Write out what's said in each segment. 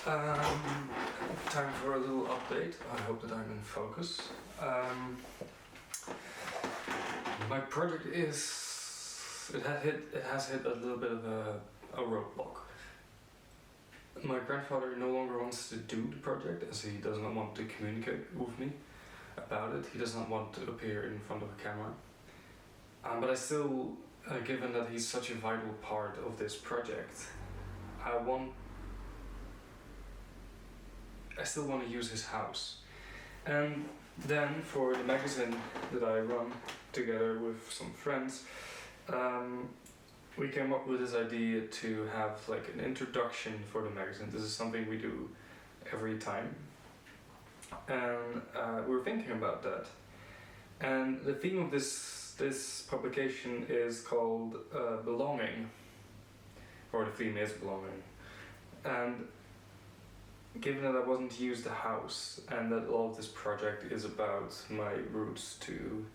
Time for a little update. I hope that I'm in focus. My project has hit a little bit of a roadblock. My grandfather no longer wants to do the project as he does not want to communicate with me about it. He does not want to appear in front of a camera. But I still, given that he's such a vital part of this project, I still want to use his house. And then for the magazine that I run together with some friends, we came up with this idea to have like an introduction for the magazine. This is something we do every time. And we were thinking about that. And the theme of this publication is called Belonging, or the theme is Belonging. And given that I wasn't to use the house and that all of this project is about my roots to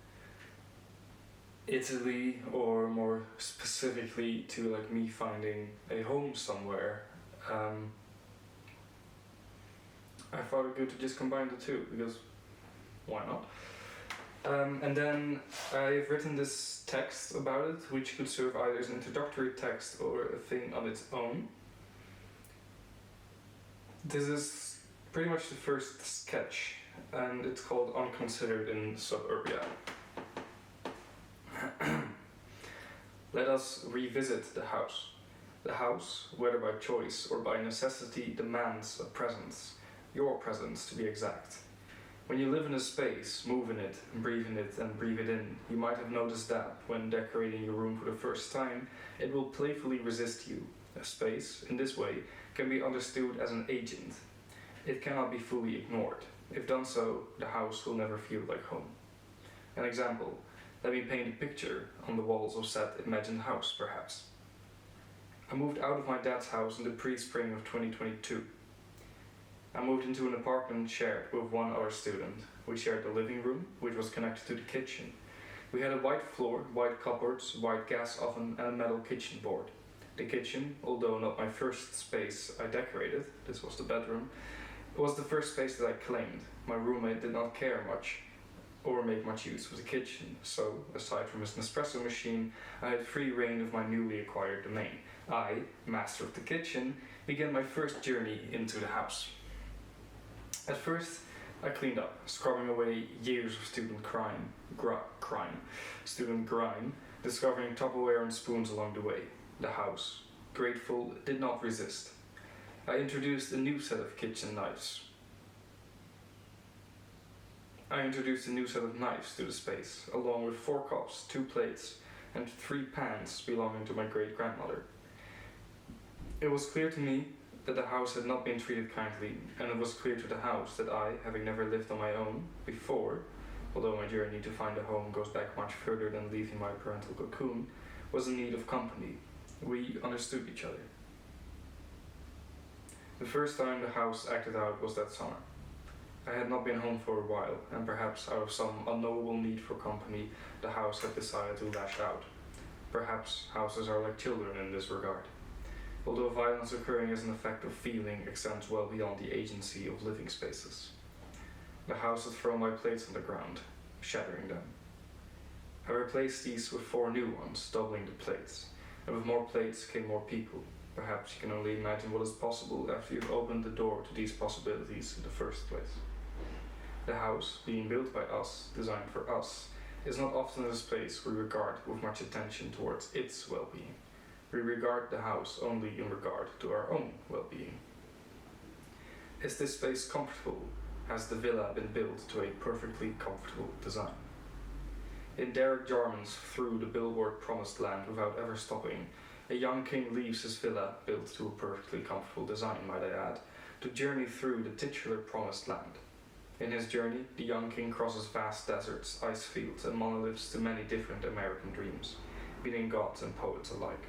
Italy, or more specifically to like me finding a home somewhere, I thought it good to just combine the two, because why not? And then I've written this text about it, which could serve either as an introductory text or a thing on its own. This is pretty much the first sketch, and it's called Unconsidered in Suburbia. Let us revisit the house. The house, whether by choice or by necessity, demands a presence, your presence to be exact. When you live in a space, move in it, and breathe it in, you might have noticed that, when decorating your room for the first time, it will playfully resist you. A space, in this way, can be understood as an agent. It cannot be fully ignored. If done so, the house will never feel like home. An example, let me paint a picture on the walls of said imagined house, perhaps. I moved out of my dad's house in the pre-spring of 2022. I moved into an apartment shared with one other student. We shared the living room, which was connected to the kitchen. We had a white floor, white cupboards, white gas oven, and a metal kitchen board. The kitchen, although not my first space I decorated, this was the bedroom, was the first space that I claimed. My roommate did not care much or make much use of the kitchen, so, aside from his Nespresso machine, I had free reign of my newly acquired domain. I, master of the kitchen, began my first journey into the house. At first, I cleaned up, scrubbing away years of student grime, discovering Tupperware and spoons along the way. The house, grateful, did not resist. I introduced a new set of kitchen knives. To the space, along with 4 cups, 2 plates, and 3 pans belonging to my great-grandmother. It was clear to me that the house had not been treated kindly, and it was clear to the house that I, having never lived on my own before, although my journey to find a home goes back much further than leaving my parental cocoon, was in need of company. We understood each other. The first time the house acted out was that summer. I had not been home for a while, and perhaps out of some unknowable need for company, the house had decided to lash out. Perhaps houses are like children in this regard. Although violence occurring as an effect of feeling extends well beyond the agency of living spaces. The house had thrown my plates on the ground, shattering them. I replaced these with 4 new ones, doubling the plates, and with more plates came more people. Perhaps you can only imagine what is possible after you've opened the door to these possibilities in the first place. The house, being built by us, designed for us, is not often a space we regard with much attention towards its well-being. We regard the house only in regard to our own well-being. Is this space comfortable? Has the villa been built to a perfectly comfortable design? In Derek Jarman's Through the Billboard Promised Land Without Ever Stopping, a young king leaves his villa, built to a perfectly comfortable design, might I add, to journey through the titular Promised Land. In his journey, the young king crosses vast deserts, ice fields, and monoliths to many different American dreams, meeting gods and poets alike.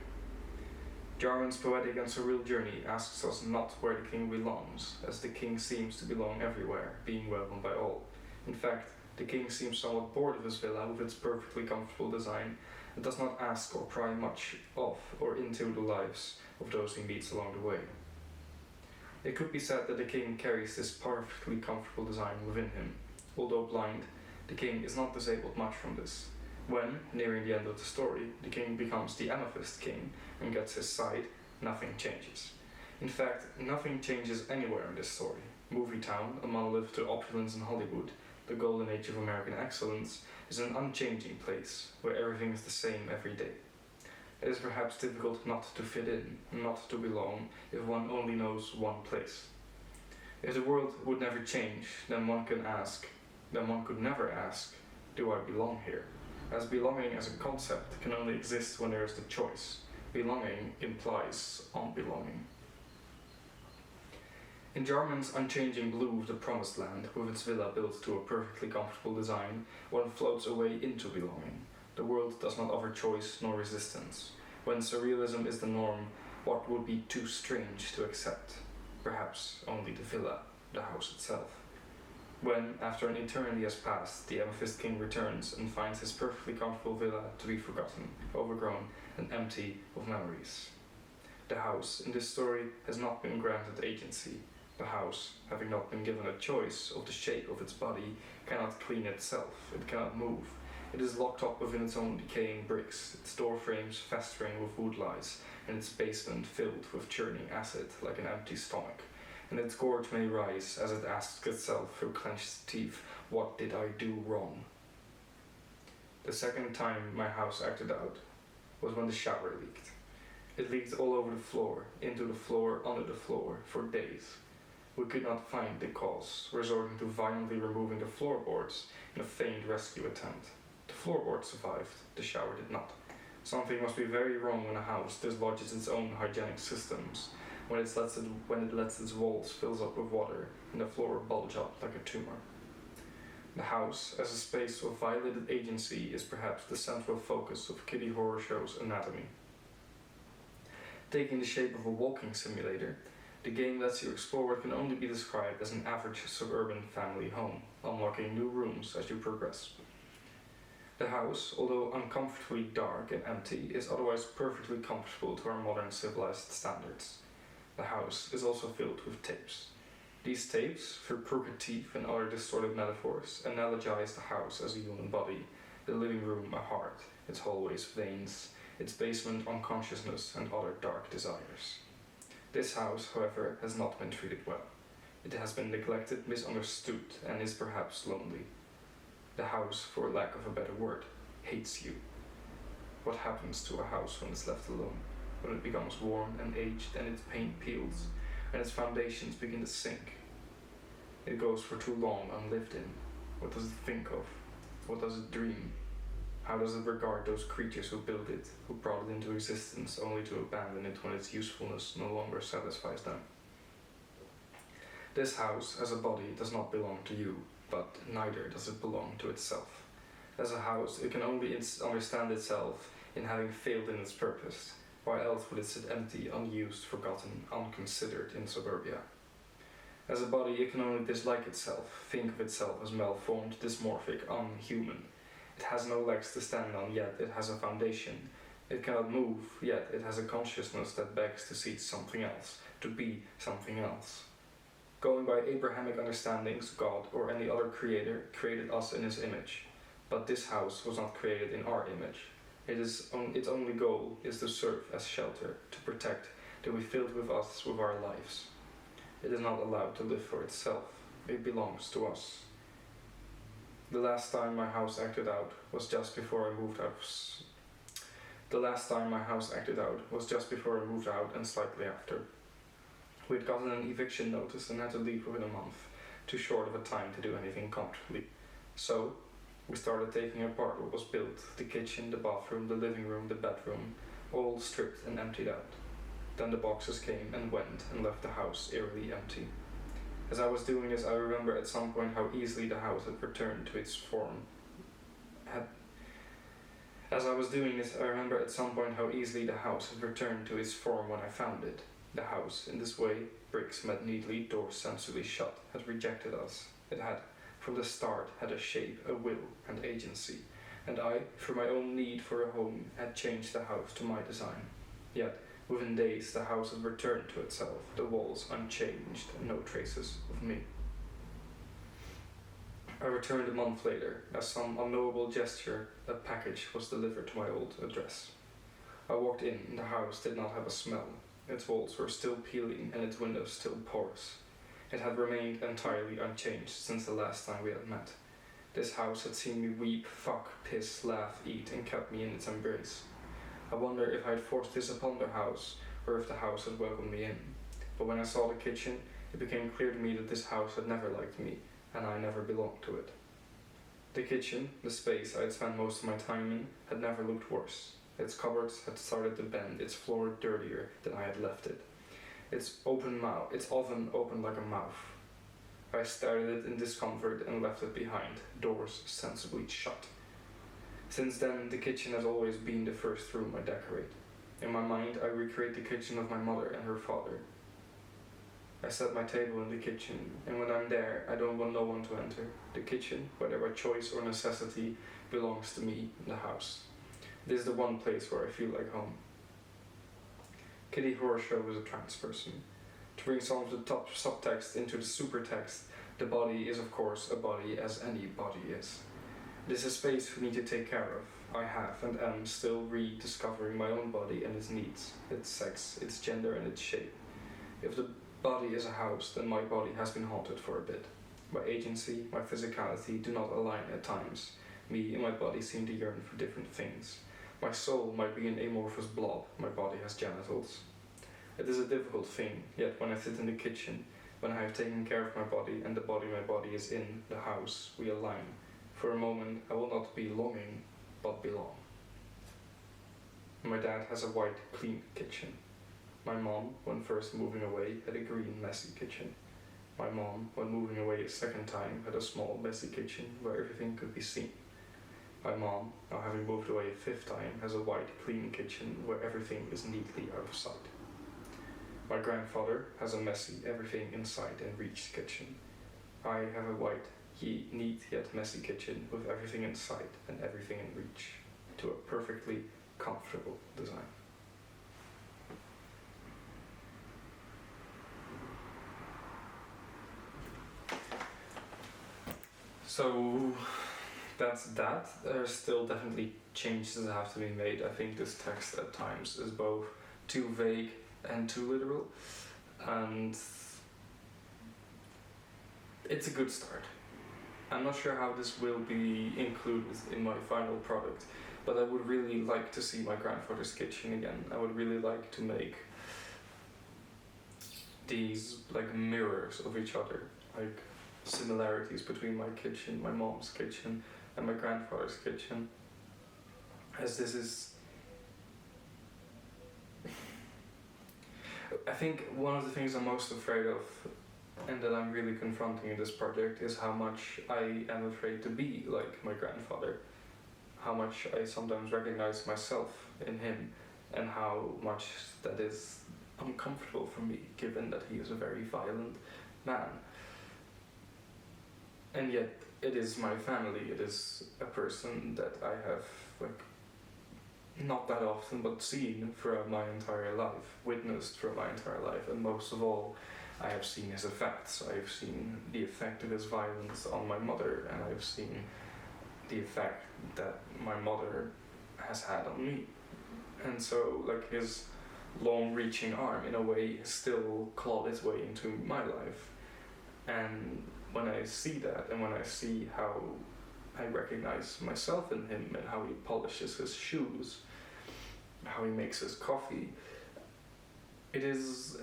Jarman's poetic and surreal journey asks us not where the king belongs, as the king seems to belong everywhere, being welcomed by all. In fact, the king seems somewhat bored of his villa with its perfectly comfortable design, and does not ask or pry much of or into the lives of those he meets along the way. It could be said that the king carries this perfectly comfortable design within him. Although blind, the king is not disabled much from this. When, nearing the end of the story, the king becomes the Amethyst King and gets his sight, nothing changes. In fact, nothing changes anywhere in this story. Movie Town, a monolith to opulence in Hollywood, the golden age of American excellence, is an unchanging place where everything is the same every day. It is perhaps difficult not to fit in, not to belong, if one only knows one place. If the world would never change, then one could never ask, do I belong here? As belonging as a concept can only exist when there is the choice. Belonging implies unbelonging. In Jarman's unchanging blue of the Promised Land, with its villa built to a perfectly comfortable design, one floats away into belonging. The world does not offer choice nor resistance. When surrealism is the norm, what would be too strange to accept? Perhaps only the villa, the house itself. When, after an eternity has passed, the Amethyst King returns and finds his perfectly comfortable villa to be forgotten, overgrown, and empty of memories. The house, in this story, has not been granted agency. The house, having not been given a choice of the shape of its body, cannot clean itself, it cannot move. It is locked up within its own decaying bricks, its door frames festering with wood lice, and its basement filled with churning acid like an empty stomach. And its gorge may rise as it asks itself through clenched teeth, what did I do wrong? The second time my house acted out was when the shower leaked. It leaked all over the floor, into the floor, under the floor, for days. We could not find the cause, resorting to violently removing the floorboards in a feigned rescue attempt. The floorboards survived, the shower did not. Something must be very wrong when a house dislodges its own hygienic systems, when it lets its walls fill up with water and the floor bulge up like a tumor. The house, as a space of violated agency, is perhaps the central focus of kiddie horror show's anatomy. Taking the shape of a walking simulator, the game lets you explore what can only be described as an average suburban family home, unlocking new rooms as you progress. The house, although uncomfortably dark and empty, is otherwise perfectly comfortable to our modern civilized standards. The house is also filled with tapes. These tapes, through crooked teeth and other distorted metaphors, analogize the house as a human body, the living room a heart, its hallways veins, its basement unconsciousness and other dark desires. This house, however, has not been treated well. It has been neglected, misunderstood, and is perhaps lonely. The house, for lack of a better word, hates you. What happens to a house when it's left alone? When it becomes worn and aged and its paint peels, and its foundations begin to sink? It goes for too long unlived in. What does it think of? What does it dream? How does it regard those creatures who built it, who brought it into existence only to abandon it when its usefulness no longer satisfies them? This house, as a body, does not belong to you, but neither does it belong to itself. As a house, it can only understand itself in having failed in its purpose. Why else would it sit empty, unused, forgotten, unconsidered in suburbia? As a body, it can only dislike itself, think of itself as malformed, dysmorphic, unhuman. It has no legs to stand on, yet it has a foundation. It cannot move, yet it has a consciousness that begs to see something else, to be something else. Going by Abrahamic understandings, God or any other creator created us in his image. But this house was not created in our image. Its only goal is to serve as shelter, to protect, to be filled with us with our lives. It is not allowed to live for itself. It belongs to us. The last time my house acted out was just before I moved out. The last time my house acted out was just before I moved out and slightly after. We had gotten an eviction notice and had to leave within a month, too short of a time to do anything comfortably. So, we started taking apart what was built, the kitchen, the bathroom, the living room, the bedroom, all stripped and emptied out. Then the boxes came and went and left the house eerily empty. As I was doing this, I remember at some point how easily the house had returned to its form. As I was doing this, I remember at some point how easily the house had returned to its form when I found it. The house, in this way, bricks met neatly, doors sensibly shut, had rejected us. It had, from the start, had a shape, a will, and agency, and I, through my own need for a home, had changed the house to my design. Yet, Within days, the house had returned to itself, the walls unchanged, and no traces of me. I returned a month later. As some unknowable gesture, a package was delivered to my old address. I walked in, and the house did not have a smell. Its walls were still peeling and its windows still porous. It had remained entirely unchanged since the last time we had met. This house had seen me weep, fuck, piss, laugh, eat, and kept me in its embrace. I wonder if I had forced this upon the house, or if the house had welcomed me in. But when I saw the kitchen, it became clear to me that this house had never liked me, and I never belonged to it. The kitchen, the space I had spent most of my time in, had never looked worse. Its cupboards had started to bend, its floor dirtier than I had left it. Its oven opened like a mouth. I stared at it in discomfort and left it behind, doors sensibly shut. Since then, the kitchen has always been the first room I decorate. In my mind, I recreate the kitchen of my mother and her father. I set my table in the kitchen, and when I'm there, I don't want no one to enter. The kitchen, whether by choice or necessity, belongs to me, the house. It is the one place where I feel like home. Kitty Horoshow is a trans person. To bring some of the top subtext into the supertext, the body is of course a body as any body is. It is a space for me to take care of. I have and am still rediscovering my own body and its needs, its sex, its gender and its shape. If the body is a house, then my body has been haunted for a bit. My agency, my physicality do not align at times. Me and my body seem to yearn for different things. My soul might be an amorphous blob, my body has genitals. It is a difficult thing, yet when I sit in the kitchen, when I have taken care of my body and the body my body is in, the house, we align. For a moment, I will not be longing, but belong. My dad has a white, clean kitchen. My mom, when first moving away, had a green, messy kitchen. My mom, when moving away a second time, had a small, messy kitchen where everything could be seen. My mom, now having moved away a fifth time, has a white, clean kitchen where everything is neatly out of sight. My grandfather has a messy, everything inside and reach kitchen. I have a white, neat yet messy kitchen with everything in sight and everything in reach, to a perfectly comfortable design. So that's that. There's still definitely changes that have to be made. I think this text at times is both too vague and too literal, and it's a good start. I'm not sure how this will be included in my final product, but I would really like to see my grandfather's kitchen again. I would really like to make these like mirrors of each other, like similarities between my kitchen, my mom's kitchen, and my grandfather's kitchen, as this is I think one of the things I'm most afraid of, and that I'm really confronting in this project, is how much I am afraid to be like my grandfather. How much I sometimes recognize myself in him, and how much that is uncomfortable for me, given that he is a very violent man. And yet, it is my family, it is a person that I have, like, not that often, but seen throughout my entire life, witnessed throughout my entire life, and most of all, I have seen his effects. I have seen the effect of his violence on my mother, and I have seen the effect that my mother has had on me. And so, like, his long-reaching arm, in a way, still clawed its way into my life. And when I see that, and when I see how I recognize myself in him, and how he polishes his shoes, how he makes his coffee, it is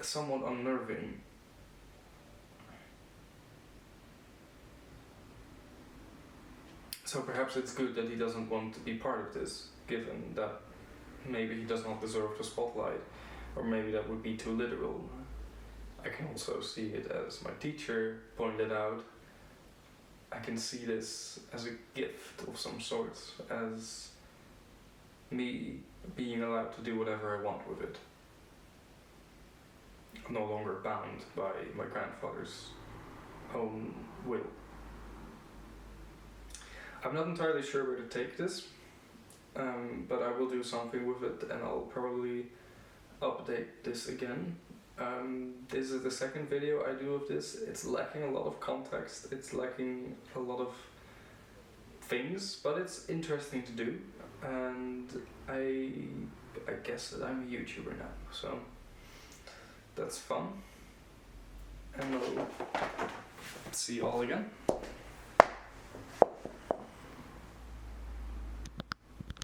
somewhat unnerving. So perhaps it's good that he doesn't want to be part of this, given that maybe he does not deserve the spotlight, or maybe that would be too literal. I can also see it as my teacher pointed out. I can see this as a gift of some sort, as me being allowed to do whatever I want with it. I'm no longer bound by my grandfather's own will. I'm not entirely sure where to take this, but I will do something with it, and I'll probably update this again. This is the second video I do of this. It's lacking a lot of context, it's lacking a lot of things, but it's interesting to do, and I guess that I'm a YouTuber now, so that's fun. And I'll see you all again.